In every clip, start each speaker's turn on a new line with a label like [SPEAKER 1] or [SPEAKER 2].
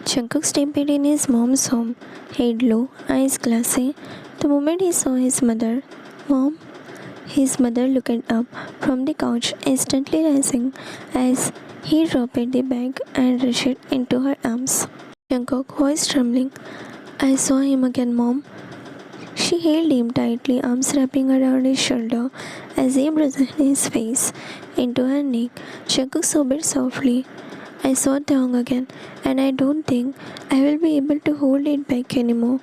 [SPEAKER 1] Jungkook stepped in his mom's home, head low, eyes glassy. The moment he saw his mother, Mom, his mother looked up from the couch, instantly rising as he dropped the bag and rushed into her arms. Jungkook was trembling. I saw him again, Mom. She held him tightly, arms wrapping around his shoulder as he brushed his face into her neck. Jungkook sobbed softly. I saw Taeyong again, and I don't think I will be able to hold it back anymore.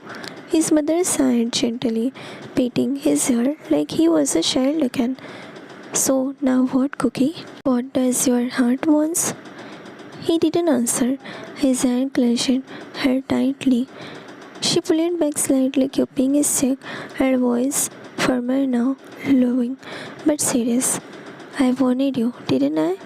[SPEAKER 1] His mother sighed gently, patting his ear like he was a child again. So, now what, Cookie? What does your heart want? He didn't answer. His hand clutched her tightly. She pulled back slightly, keeping his cheek, her voice firmer now, loving but serious. I wanted you, didn't I?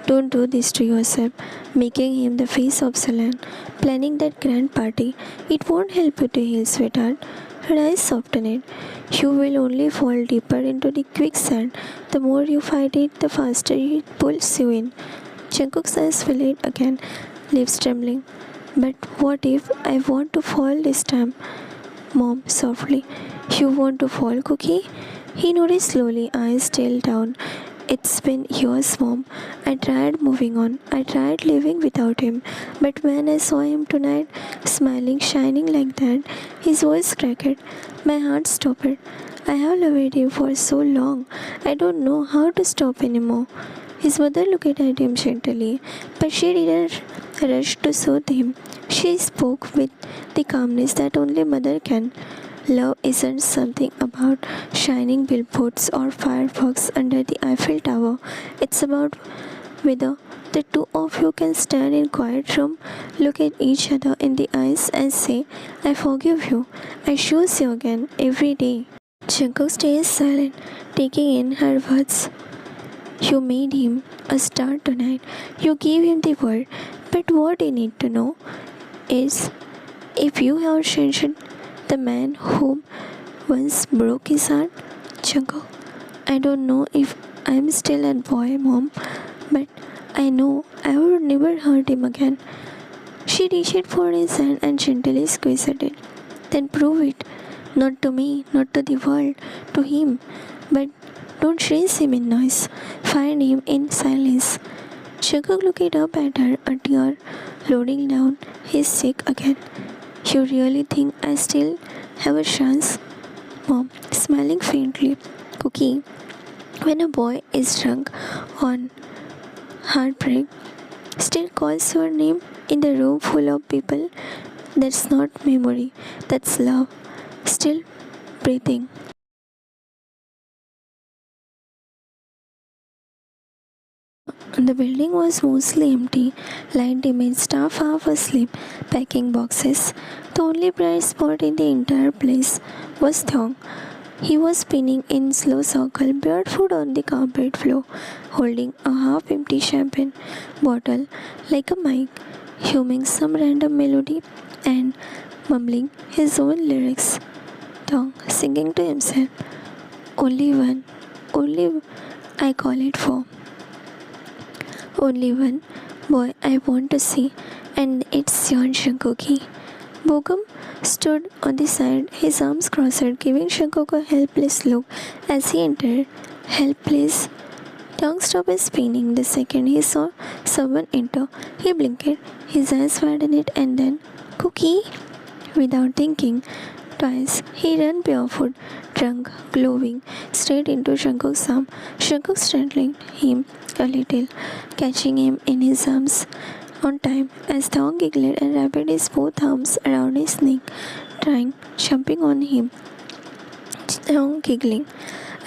[SPEAKER 1] Don't do this to yourself, making him the face of Salon, planning that grand party. It won't help you to heal, sweetheart. Her eyes softened. You will only fall deeper into the quicksand. The more you fight it, the faster it pulls you in. Jungkook's eyes filled again, lips trembling. But what if I want to fall this time? Mom, softly. You want to fall, Cookie? He nodded slowly, eyes still down. It's been years, Mom. I tried moving on. I tried living without him. But when I saw him tonight, smiling, shining like that, his voice cracked. My heart stopped. I have loved him for so long. I don't know how to stop anymore. His mother looked at him gently, but she didn't rush to soothe him. She spoke with the calmness that only mother can. Love isn't something about shining billboards or fireworks under the Eiffel Tower. It's about whether the two of you can stand in quiet room, look at each other in the eyes and say, I forgive you. I choose you again every day. Jungkook stays silent, taking in her words. You made him a star tonight. You gave him the world. But what you need to know is if you have changed the man who once broke his heart, Jungkook, I don't know if I'm still a boy, Mom, but I know I would never hurt him again. She reached for his hand and gently squeezed it. Then prove it. Not to me, not to the world, to him. But don't chase him in noise. Find him in silence. Jungkook looked up at her, a tear loading down his cheek again. You really think I still have a chance? Mom, smiling faintly. Cookie, when a boy is drunk on heartbreak, still calls your name in the room full of people, that's not memory, that's love. Still breathing. The building was mostly empty, light dimming, staff half asleep, packing boxes. The only bright spot in the entire place was Thong. He was spinning in slow circle, barefoot on the carpet floor, holding a half-empty champagne bottle like a mic, humming some random melody and mumbling his own lyrics. Thong singing to himself. Only one, only I call it for. Only one boy I want to see, and it's Yon Shankoki. Bogum stood on the side, his arms crossed, giving Shankok a helpless look as he entered. Help, please. Tongue stopped spinning the second he saw someone enter. He blinked, his eyes widened, and then, Cookie! Without thinking twice, he ran barefoot, drunk, glowing, straight into Shankok's arm. Shankok strangling him a little, catching him in his arms on time as Thong giggled and wrapped his both arms around his neck, trying, jumping on him. Thong giggling.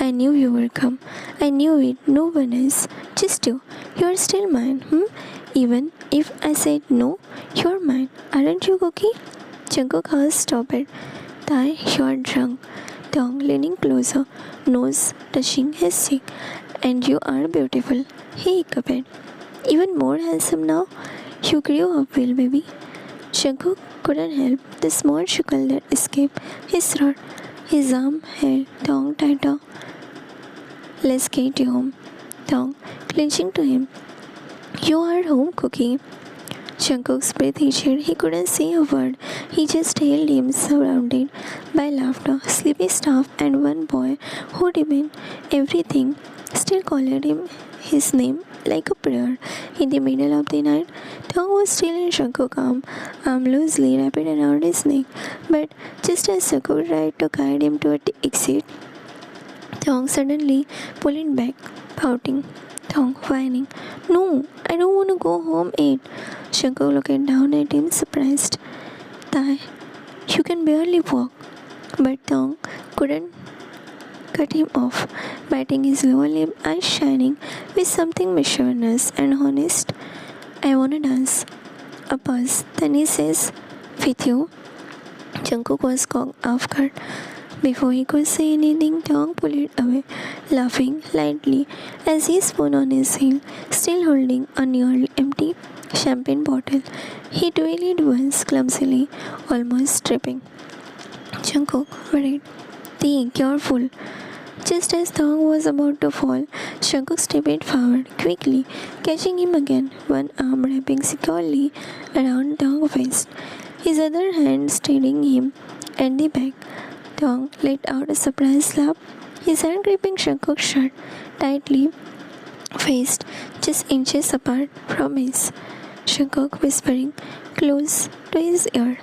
[SPEAKER 1] I knew you would come. I knew it. No one else. Just you. You're still mine, Even if I said no, you're mine. Aren't you, Cookie? Jungkook has stopped. Thai, you're drunk. Thong leaning closer, nose touching his cheek. And you are beautiful. He hiccuped. Even more handsome now. You grew up well, baby. Jungkook couldn't help the small chuckle that escaped his throat. His arm held Thong tighter. Let's get you home. Thong clenching to him. You are home, Cookie. Jungkook's breath itched. He couldn't say a word. He just held him, surrounded by laughter, sleepy staff, and one boy who demanded everything. Still called him his name like a prayer. In the middle of the night, Tong was still in Jungkook's arm loosely wrapped around his neck. But just as Jungkook tried to guide him to the exit, Tong suddenly pulled him back, pouting. Tong whining, "No, I don't want to go home yet." Jungkook looked down at him, surprised. "Tai, you can barely walk." But Tong couldn't cut him off, biting his lower lip, eyes shining with something mischievous and honest. "I wanna dance." A pause. Then he says, "With you?" Jungkook was caught off guard. Before he could say anything, Tong pulled it away, laughing lightly as he spun on his heel, still holding a nearly empty champagne bottle. He twirled once clumsily, almost tripping. Jungkook worried. "T, careful." Just as Tong was about to fall, Jungkook stepped forward quickly, catching him again, one arm wrapping securely around Tong's waist, his other hand steadying him at the back. Tong let out a surprised laugh, his hand gripping Jungkook's shirt tightly, faced just inches apart from his. Jungkook whispering close to his ear,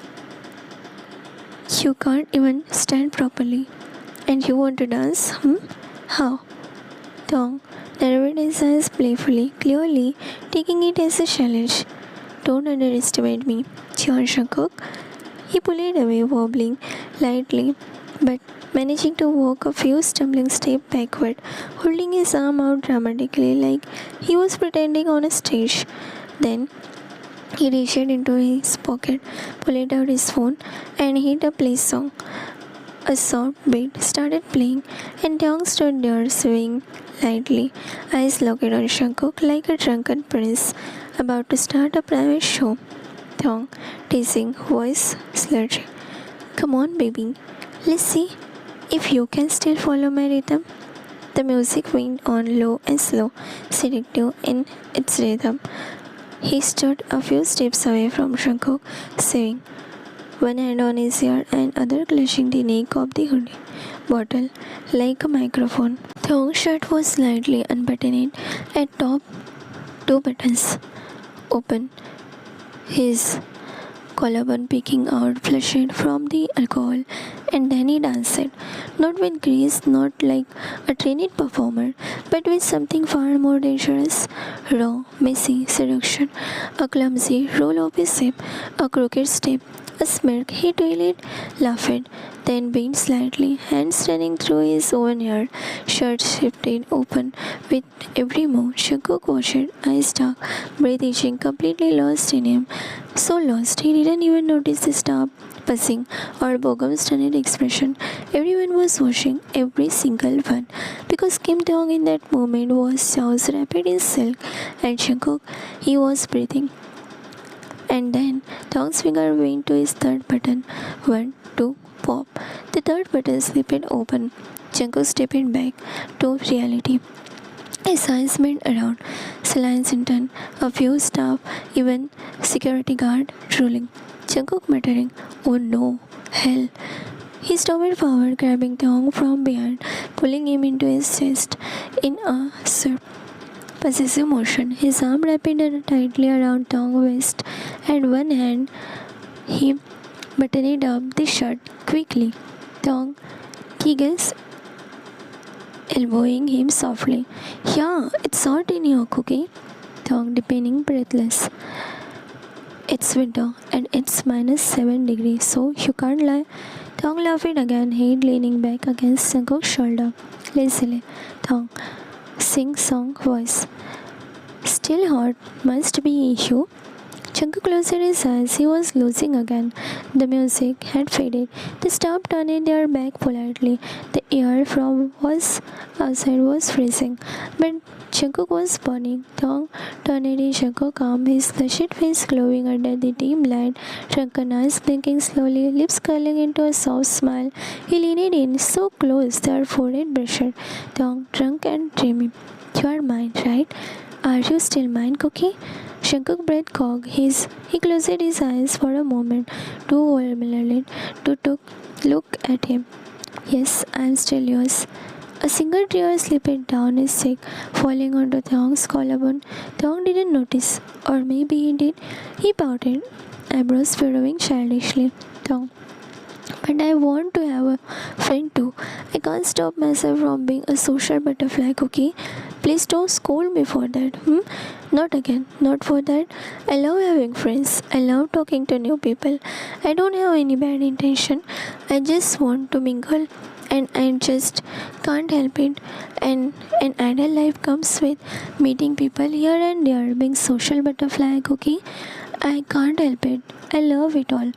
[SPEAKER 1] "You can't even stand properly. And you want to dance? How?" Tong narrowed his eyes playfully, clearly taking it as a challenge. "Don't underestimate me," jeered Jungkook. He pulled away, wobbling lightly, but managing to walk a few stumbling steps backward, holding his arm out dramatically like he was pretending on a stage. Then he reached into his pocket, pulled out his phone, and hit a play song. A soft beat started playing, and Tong stood there swaying lightly, eyes locked on Jungkook like a drunken prince about to start a private show. Tong, teasing, voice slurring, "Come on, baby. Let's see if you can still follow my rhythm." The music went on low and slow, seductive in its rhythm. He stood a few steps away from Jungkook, saying, one hand on his ear and other clutching the neck of the hoodie bottle like a microphone. Tong's shirt was slightly unbuttoned at top, two buttons open, his collarbone peeking out, flushed from the alcohol, and then he danced, not with grace, not like a trained performer, but with something far more dangerous, raw, messy seduction, a clumsy roll of his hip, a crooked step, a smirk. He twirled, laughed, then bent slightly, hands running through his own hair, shirt shifted open with every move. Jungkook watched, eyes dark, breath itching, completely lost in him. So lost, he didn't even notice the staff buzzing or Bogum's stunned expression. Everyone was watching, every single one, because Kim Dong in that moment was jaws wrapped in silk, and Jungkook, he was breathing. And then Tong's finger went to his third button. 1, 2, pop. The third button slipped open. Jungkook stepped back to reality. His eyes went around. Silence in turn. A few staff, even security guard, drooling. Jungkook muttering, "Oh no, hell." He stopped forward, grabbing Tong from behind, pulling him into his chest in a swift, possessive motion. His arm wrapped tightly around Tong's waist, and one hand he buttoned up the shirt quickly. Tong giggles, elbowing him softly. "Yeah, it's hot in here, Cookie." Tong depending breathless. "It's winter and it's -7 degrees, so you can't lie." Tong laughed again, head leaning back against Jungkook's shoulder. Lazily, Tong, sing-song voice. "Still hot, must be you." Jungkook closed his eyes. He was losing again. The music had faded. They stopped, turning their back politely. The air from was outside was freezing, but Jungkook was burning. Tong turned in Jungkook's arm, his flushed face glowing under the dim light, drunken eyes blinking slowly, lips curling into a soft smile. He leaned in, so close their forehead brushed. Tong, drunk and dreamy. "You are mine, right? Are you still mine, Cookie?" Shankuk's breath caught. He closed his eyes for a moment, too overwhelmed to look at him. Yes, I am still yours. A single tear slipped down his cheek, falling onto Thong's collarbone. Thong didn't notice, or maybe he did. He pouted, eyebrows furrowing childishly. Thong, but I want to have a friend too. I can't stop myself from being a social butterfly cookie. Please don't scold me for that. Not again. Not for that. I love having friends. I love talking to new people. I don't have any bad intention. I just want to mingle and I just can't help it. And an ideal life comes with meeting people here and there, being social butterfly cookie. I can't help it. I love it all.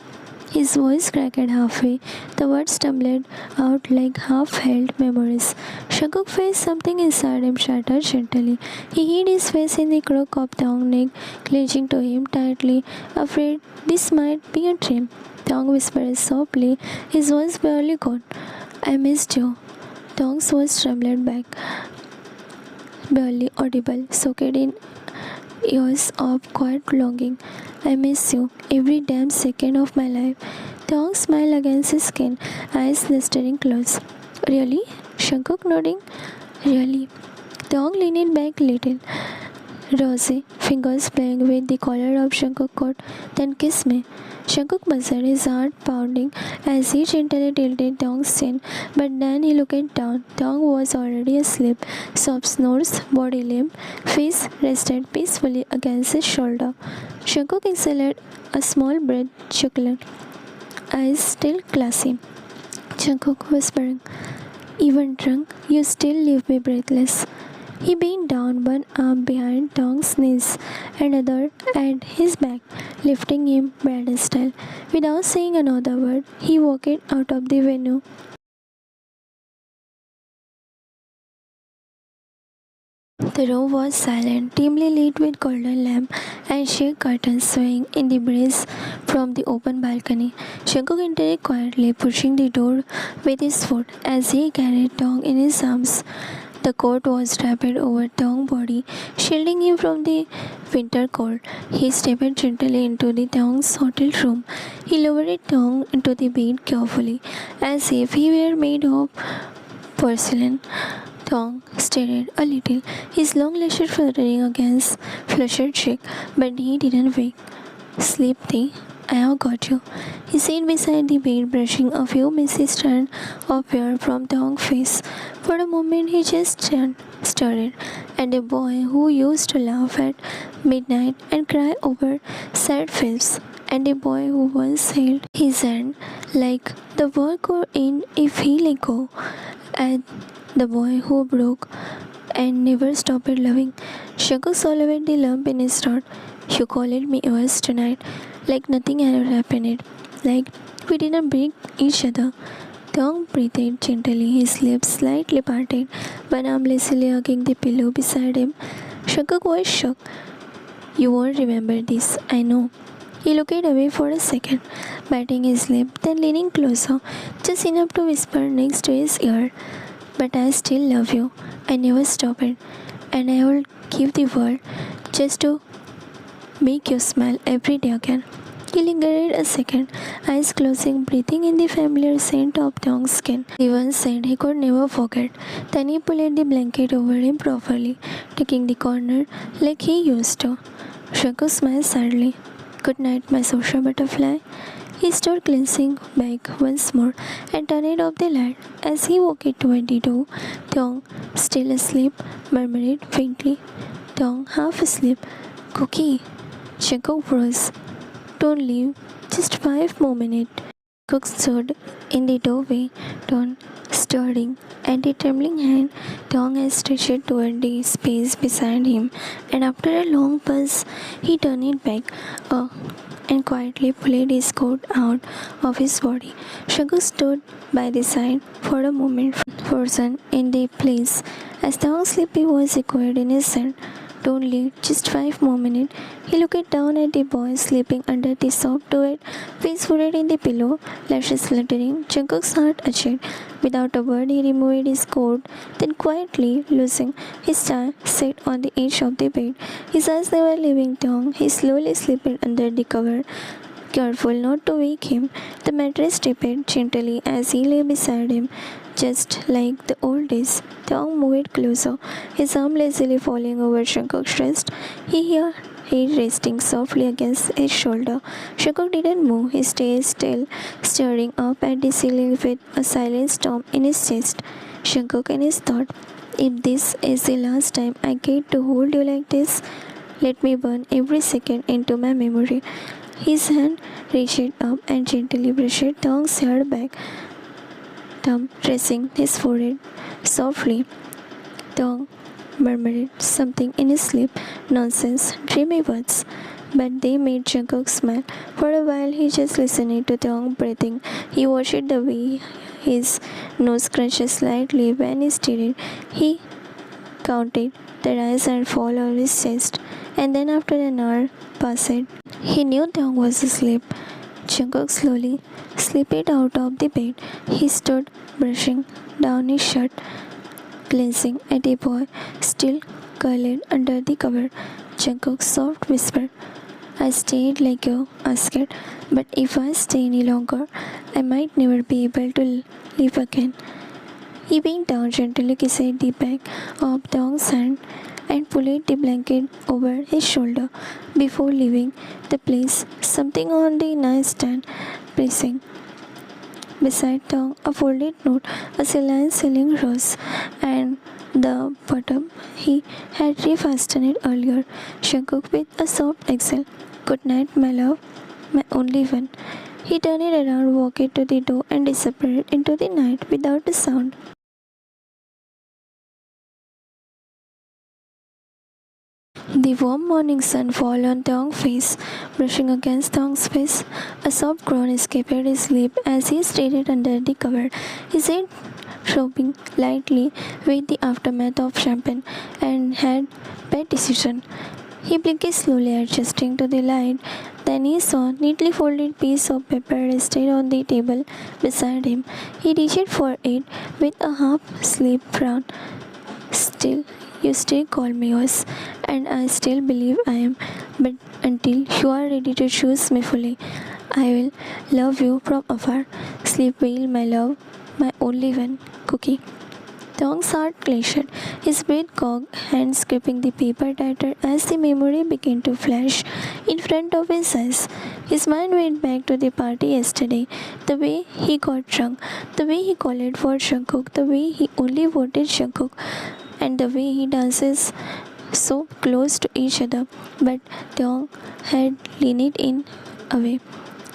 [SPEAKER 1] His voice cracked halfway. The words stumbled out like half-held memories. Shankuk faced something inside him shattered gently. He hid his face in the crook of Thong's neck, clenching to him tightly, afraid this might be a dream. Thong whispered softly, his voice barely gone. I missed you. Thong's voice trembled back, barely audible, soaked in years of quiet longing. I miss you every damn second of my life. Thong smiled against his skin, eyes blistering close. Really? Shankuk nodding. Really? Thong leaned back a little. Rosy, fingers playing with the collar of Shankuk's coat. Then kiss me. Shankuk muttered, his heart pounding as he gently tilted Thong's chin, but then he looked down. Thong was already asleep. Soft snores, body limp, face rested peacefully against his shoulder. Shankuk exhaled a small breath, chuckling, eyes still glassy. Shankuk whispering, even drunk, you still leave me breathless. He bent down, one arm behind Thong's knees, another at his back, lifting him bridal style. Without saying another word, he walked out of the venue. The room was silent, dimly lit with golden lamp and shade curtains swaying in the breeze from the open balcony. Shankuk entered quietly, pushing the door with his foot as he carried Thong in his arms. The coat was wrapped over Thong's body, shielding him from the winter cold. He stepped gently into the Thong's hotel room. He lowered Thong into the bed carefully, as if he were made of porcelain. Thong stared a little, his long lashes fluttering against flushed cheek, but he didn't wake. Sleep, Thee. I have got you. He sat beside the bed, brushing a few messy strands of hair from Thong's face. For a moment, he just stared at the boy who used to laugh at midnight and cry over sad films, and the boy who once held his hand like the world could end if he let go, and the boy who broke and never stopped loving. Shankuk swallowed the lump in his throat. You called me yours tonight, like nothing had happened, like we didn't break each other. Thong breathed gently, his lips slightly parted, one arm lazily hugging the pillow beside him. Shankuk was shocked. You won't remember this, I know. He looked away for a second, biting his lip, then leaning closer, just enough to whisper next to his ear. But I still love you. I never stop it. And I will give the world just to make you smile every day again. He lingered a second, eyes closing, breathing in the familiar scent of Thong's skin. The one scent he could never forget. Then he pulled the blanket over him properly, taking the corner like he used to. Shankuk smiled sadly. Good night, my social butterfly. He stood glancing back once more and turned off the light. As he walked toward the door, Thong, still asleep, murmured faintly. Thong, half asleep. Cookie. Shankuk rose. Don't leave. Just 5 more minutes. Cook stood in the doorway, Thong stirring, and the trembling hand Thong had stretched toward the space beside him, and after a long pause, he turned it back. And quietly pulled his coat out of his body. Shankuk stood by the side for a moment, frozen in the place, as Thong's sleepy voice echoed in his head. Don't leave, just 5 more minutes. He looked down at the boy sleeping under the soft duvet, face folded in the pillow, lashes fluttering. Jungkook's heart achieved. Without a word, he removed his coat, then quietly, losing his tie, sat on the edge of the bed. His eyes never leaving Taeyong, he slowly slipped under the cover. Careful not to wake him, the mattress tipped gently as he lay beside him, just like the old days. Taeyong moved closer, his arm lazily falling over Jungkook's chest. He heard head resting softly against his shoulder. Jungkook didn't move, he stayed still, staring up at the ceiling with a silent storm in his chest. Jungkook in his thought, if this is the last time I get to hold you like this, let me burn every second into my memory. His hand reached up and gently brushed Taeyong's hair back, thumb pressing his forehead softly. Taeyong murmured something in his sleep. Nonsense, dreamy words. But they made Jungkook smile. For a while, he just listened to Taeyong breathing. He watched the way his nose crunched slightly when he stirred. He counted the rise and fall of his chest. And then after an hour passed, he knew Taeyong was asleep. Jungkook slowly slipped out of the bed. He stood brushing down his shirt, glancing at the boy still curled under the cover. Jungkook's soft whisper, I stayed like you asked, but if I stay any longer, I might never be able to leave again. He bent down gently, kissed the back of Taeyong's hand and pulled the blanket over his shoulder before leaving the place. Something on the nightstand pressing beside Taeyong, a folded note, a saline ceiling rose, and the bottom he had refastened it earlier. Jungkook with a soft exhale. Good night, my love, my only one. He turned around, walked to the door, and disappeared into the night without a sound. The warm morning sun fell on Taeyong's face, brushing against Taeyong's face. A soft groan escaped his lip as he stared under the cover, his head throbbing lightly with the aftermath of champagne and had bad decision. He blinked slowly, adjusting to the light. Then he saw a neatly folded piece of paper rested on the table beside him. He reached for it with a half-asleep frown. Still, you still call me yours, and I still believe I am. But until you are ready to choose me fully, I will love you from afar. Sleep well, my love, my only one, Cookie. Taeyong's heart clenched, his breath caught, hands gripping the paper tighter as the memory began to flash in front of his eyes. His mind went back to the party yesterday, the way he got drunk, the way he called for Jungkook, the way he only wanted Jungkook, and the way he dances so close to each other. But Taeyong had leaned in away.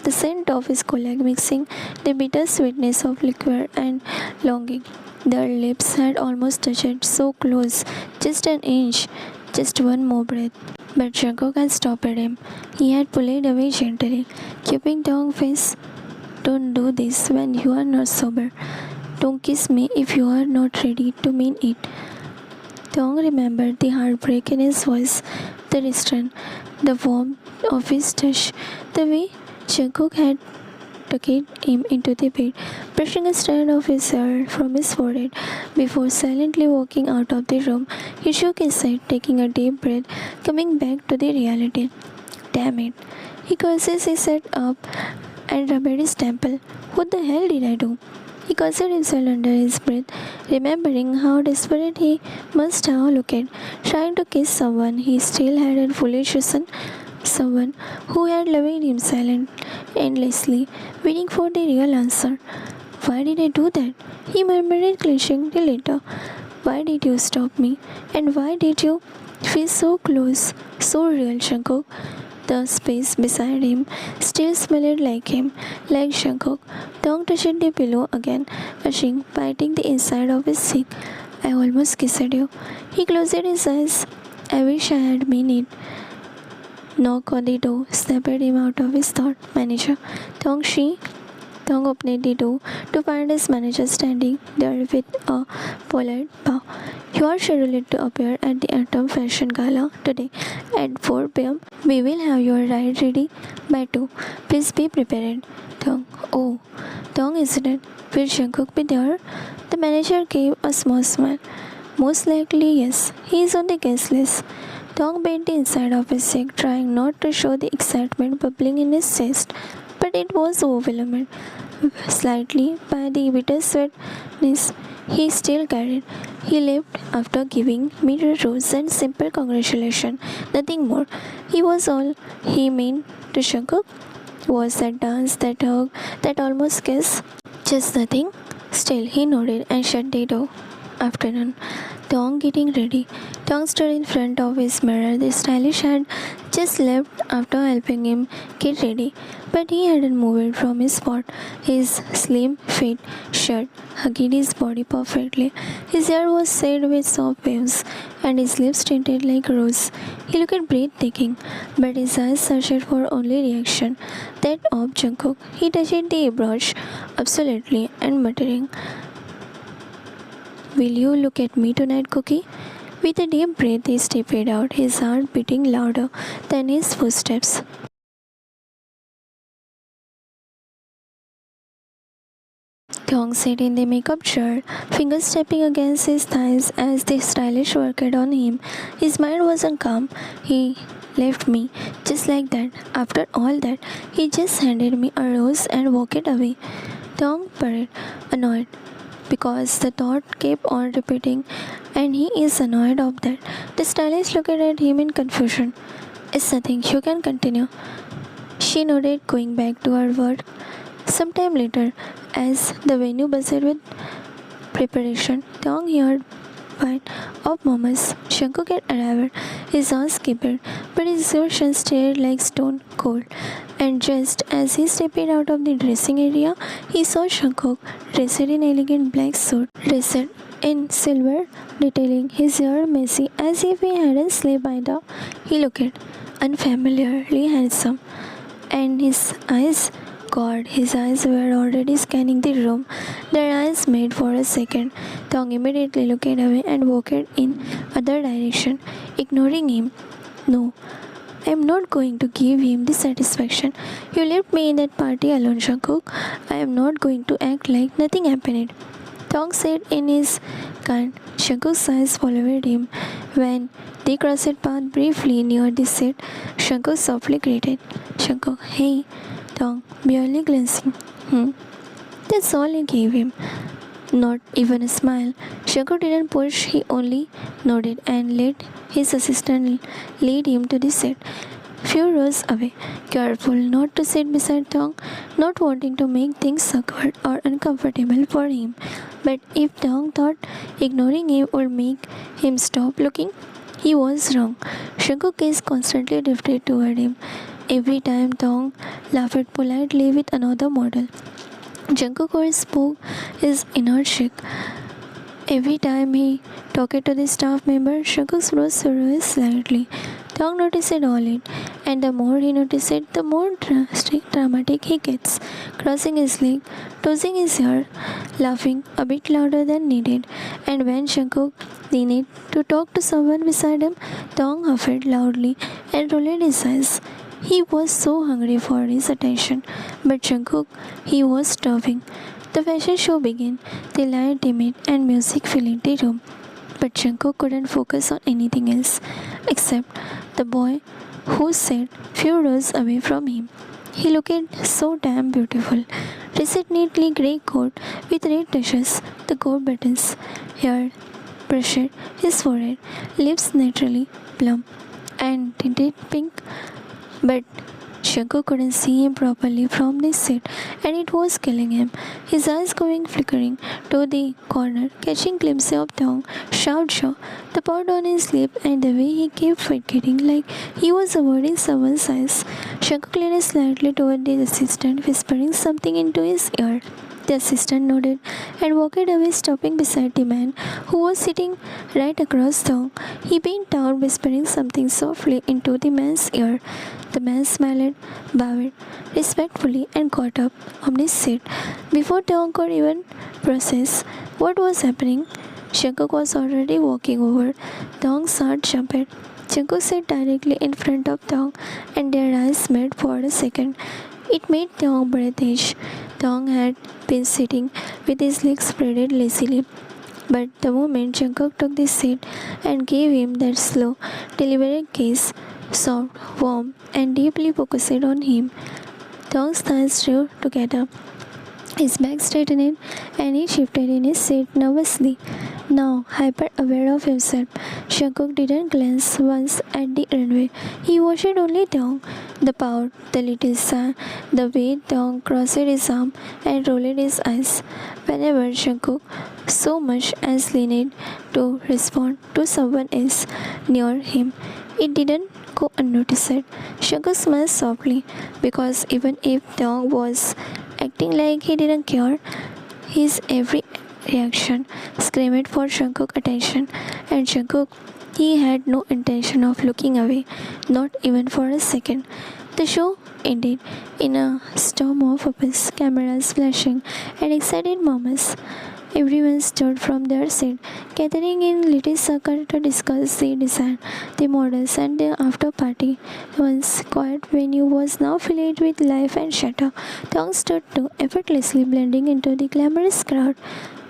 [SPEAKER 1] The scent of his cognac mixing the bitter sweetness of liquor and longing. Their lips had almost touched, so close, just an inch, just one more breath. But Jungkook had stopped him. He had pulled away gently, keeping Taeyong's face. Don't do this when you are not sober. Don't kiss me if you are not ready to mean it. Taeyong remembered the heartbreak in his voice, the restraint, the warmth of his touch, the way Jungkook had tucked him into the bed, brushing a strand of his hair from his forehead before silently walking out of the room. He shook his head, taking a deep breath, coming back to the reality. Damn it. He cursed, he sat up and rubbed his temple. What the hell did I do? He cursed himself under his breath, remembering how desperate he must have looked, trying to kiss someone he still hadn't fully chosen, someone who had loved him endlessly, waiting for the real answer. Why did I do that? He murmured, clenching the letter. Why did you stop me? And why did you feel so close, so real, Jungkook? The space beside him still smelled like him, like Jungkook. Taeyong touched the pillow again, pushing, biting the inside of his cheek. I almost kissed you. He closed his eyes. I wish I had meant it. Knock on the door snapped him out of his thought. Manager. Taeyong, she. Thong opened the door to find his manager standing there with a polite bow. You are scheduled to appear at the Atom Fashion Gala today at 4 p.m. We will have your ride ready by 2. Please be prepared. Thong. Oh, Thong hesitated. Will Jungkook be there? The manager gave a small smile. Most likely, yes. He is on the guest list. Thong bit the inside of his cheek, trying not to show the excitement bubbling in his chest, but it was overwhelmed slightly by the bittersweetness he still carried. He left after giving me a rose and simple congratulations, nothing more. He was all he meant to Jungkook. Was that dance, that hug, that almost kiss? Just nothing. Still, he nodded and shut the door. Afternoon. Thong getting ready. Thong stood in front of his mirror. The stylish had just left after helping him get ready, but he hadn't moved from his spot. His slim fit shirt hugged his body perfectly. His hair was set with soft waves, and his lips tinted like rose. He looked breathtaking, but his eyes searched for only reaction. That of Jungkook. He touched the brush absolutely and muttering, "Will you look at me tonight, Cookie?" With a deep breath, he stepped out, his heart beating louder than his footsteps. Thong sat in the makeup chair, fingers tapping against his thighs as the stylish worked on him. His mind wasn't calm. He left me just like that. After all that, he just handed me a rose and walked away. Thong purred, annoyed, because the thought kept on repeating, and he is annoyed of that. The stylist looked at him in confusion. It's nothing, you can continue. She nodded, going back to her work. Sometime later, as the venue buzzed with preparation, Thong heard bite of moments. Jungkook had arrived, his eyes skipped, but his expression stayed like stone cold. And just as he stepped out of the dressing area, he saw Jungkook dressed in elegant black suit, dressed in silver detailing, his hair messy as if he hadn't slept either. He looked unfamiliarly handsome, and his eyes were already scanning the room. Their eyes met for a second. Thong immediately looked away and walked in other direction, ignoring him. No, I am not going to give him the satisfaction. You left me in that party alone, Jungkook. I am not going to act like nothing happened. Thong said in his kind. Jungkook's eyes followed him. When they crossed path briefly near the seat, Jungkook softly greeted. Jungkook, hey. Thong, barely glancing. That's all he gave him. Not even a smile. Jungkook didn't push, he only nodded and let his assistant lead him to the seat. Few rows away, careful not to sit beside Thong, not wanting to make things awkward or uncomfortable for him. But if Thong thought ignoring him would make him stop looking, he was wrong. Jungkook's gaze constantly drifted toward him. Every time Thong laughed politely with another model, Jungkook spoke his inner shake. Every time he talked to the staff member, Jungkook's brows rose slightly. Thong noticed all it, and the more he noticed it, the more dramatic he gets, crossing his leg, tossing his hair, laughing a bit louder than needed. And when Jungkook leaned to talk to someone beside him, Thong huffed loudly and rolled his eyes. He was so hungry for his attention, but Jungkook, he was starving. The fashion show began, the light dimmed and music filled the room. But Jungkook couldn't focus on anything else except the boy who sat few rows away from him. He looked so damn beautiful. Dressed neatly grey coat with red touches, the coat buttons, hair brushed his forehead, lips naturally plump and tinted pink. But Jungkook couldn't see him properly from the seat, and it was killing him. His eyes going flickering to the corner, catching glimpses of Thong, sharp jaw, the pout on his lip, and the way he kept forgetting like he was avoiding someone's eyes. Jungkook leaned slightly toward the assistant, whispering something into his ear. The assistant nodded and walked away, stopping beside the man who was sitting right across Thong. He bent down, whispering something softly into the man's ear. The man smiled, bowed respectfully, and got up on his seat. Before Thong could even process what was happening, Shankuk was already walking over. Thong's heart jumped. Shankuk sat directly in front of Thong, and their eyes met for a second. It made Thong breathe each. Thong had been sitting with his legs spread lazily, but the moment Jungkook took the seat and gave him that slow, deliberate gaze, soft, warm, and deeply focused on him, Thong's thighs drew together. His back straightened and he shifted in his seat nervously. Now, hyper aware of himself, Shankuk didn't glance once at the runway. He watched only Dong, the pout, the little sigh, the way Dong crossed his arm and rolled his eyes. Whenever Shankuk so much as leaned to respond to someone else near him, it didn't go unnoticed. Shankuk smiled softly because even if Dong was acting like he didn't care, his every reaction screamed for Jungkook's attention, and Jungkook, he had no intention of looking away, not even for a second. The show ended in a storm of applause, cameras flashing, and excited moments. Everyone stood from their seat, gathering in little circle to discuss the design, the models, and the after party. Once quiet venue was now filled with life and chatter. Tong stood too, effortlessly blending into the glamorous crowd.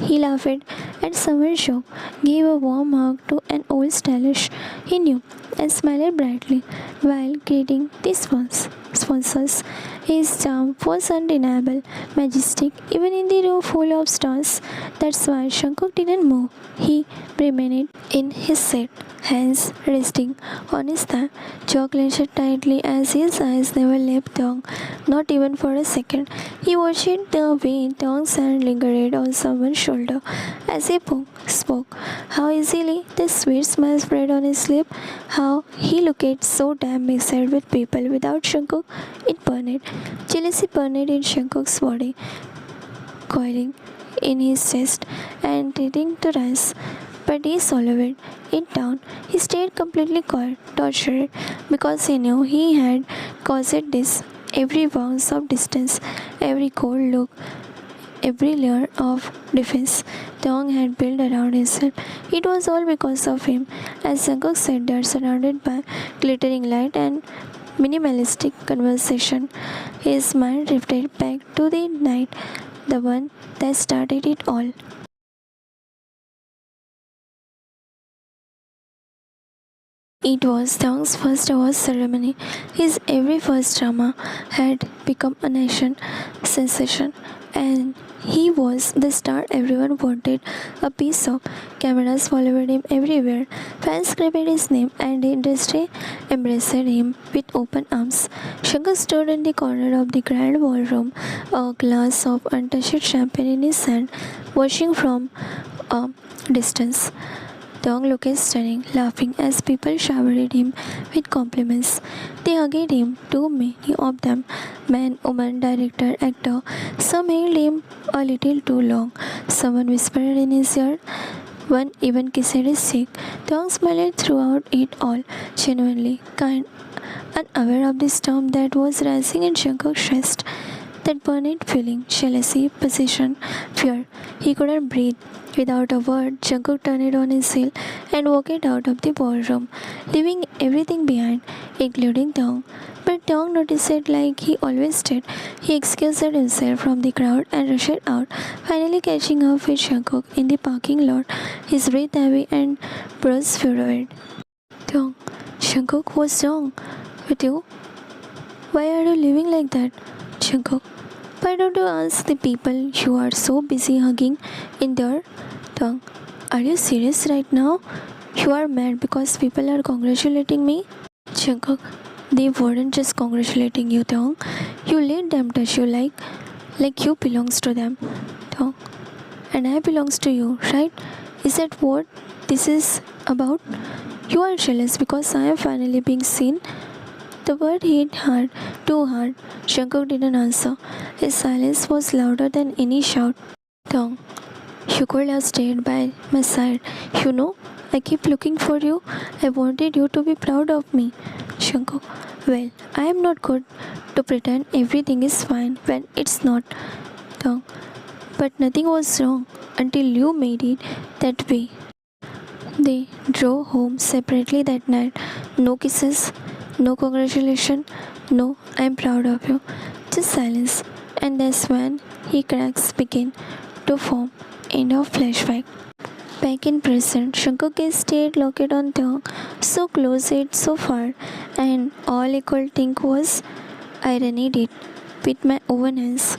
[SPEAKER 1] He laughed at someone's joke, gave a warm hug to an old stylish he knew, and smiled brightly while greeting the sponsors. His charm was undeniable, majestic, even in the room full of stars. That's why Shankuk didn't move. He remained in his seat, hands resting on his thigh, jaw clenched tightly as his eyes never left Dong, not even for a second. He watched the way Dong's hand lingered on someone's shoulder as he spoke. How easily the sweet smile spread on his lip. How he looked so damn mixed with people without Shankuk. It burned. Jealousy burned in Shankuk's body, coiling in his chest and threatening to rise. But he swallowed it down. He stayed completely quiet, tortured, because he knew he had caused this. Every ounce of distance, every cold look, every layer of defense Tong had built around himself. It was all because of him. As Jungkook sat there surrounded by glittering light and minimalistic conversation, his mind drifted back to the night, the one that started it all. It was Tong's first award ceremony. His every first drama had become a nation sensation, and he was the star everyone wanted a piece of. Cameras followed him everywhere. Fans screamed his name, and the industry embraced him with open arms. Shankar stood in the corner of the grand ballroom, a glass of untouched champagne in his hand, watching from a distance. Dong looked stunning, laughing as people showered him with compliments. They hugged him, too many of them. Man, woman, director, actor. Some held him a little too long. Someone whispered in his ear. One even kissed his cheek. Dong smiled throughout it all, genuinely kind, unaware of the storm that was rising in Jungkook's chest. That burning feeling, jealousy, possession, fear. He couldn't breathe. Without a word, Jungkook turned on his heel and walked out of the ballroom, leaving everything behind, including Dong. But Dong noticed it like he always did. He excused himself from the crowd and rushed out, finally catching up with Jungkook in the parking lot, his breath heavy and brows furrowed. Dong, Jungkook, what's wrong with you? Why are you living like that? Jungkook, why don't you ask the people you are so busy hugging in there? Dong, are you serious right now? You are mad because people are congratulating me? Jungkook, they weren't just congratulating you, Dong. You let them touch you like you belongs to them. Dong, and I belongs to you, right? Is that what this is about? You are jealous because I am finally being seen. The word hit hard, too hard. Shankar didn't answer. His silence was louder than any shout. Thong, you could have stayed by my side. You know, I keep looking for you. I wanted you to be proud of me. Shankar, well, I am not good to pretend everything is fine when it's not. Thong, but nothing was wrong until you made it that way. They drove home separately that night. No kisses, no congratulations, no I'm proud of you. Just silence. And that's when he cracks begin to form. End of flashback. Back in present, Shankar stayed located on Thong, so close yet so far, and all I could think was I reneged it with my own hands.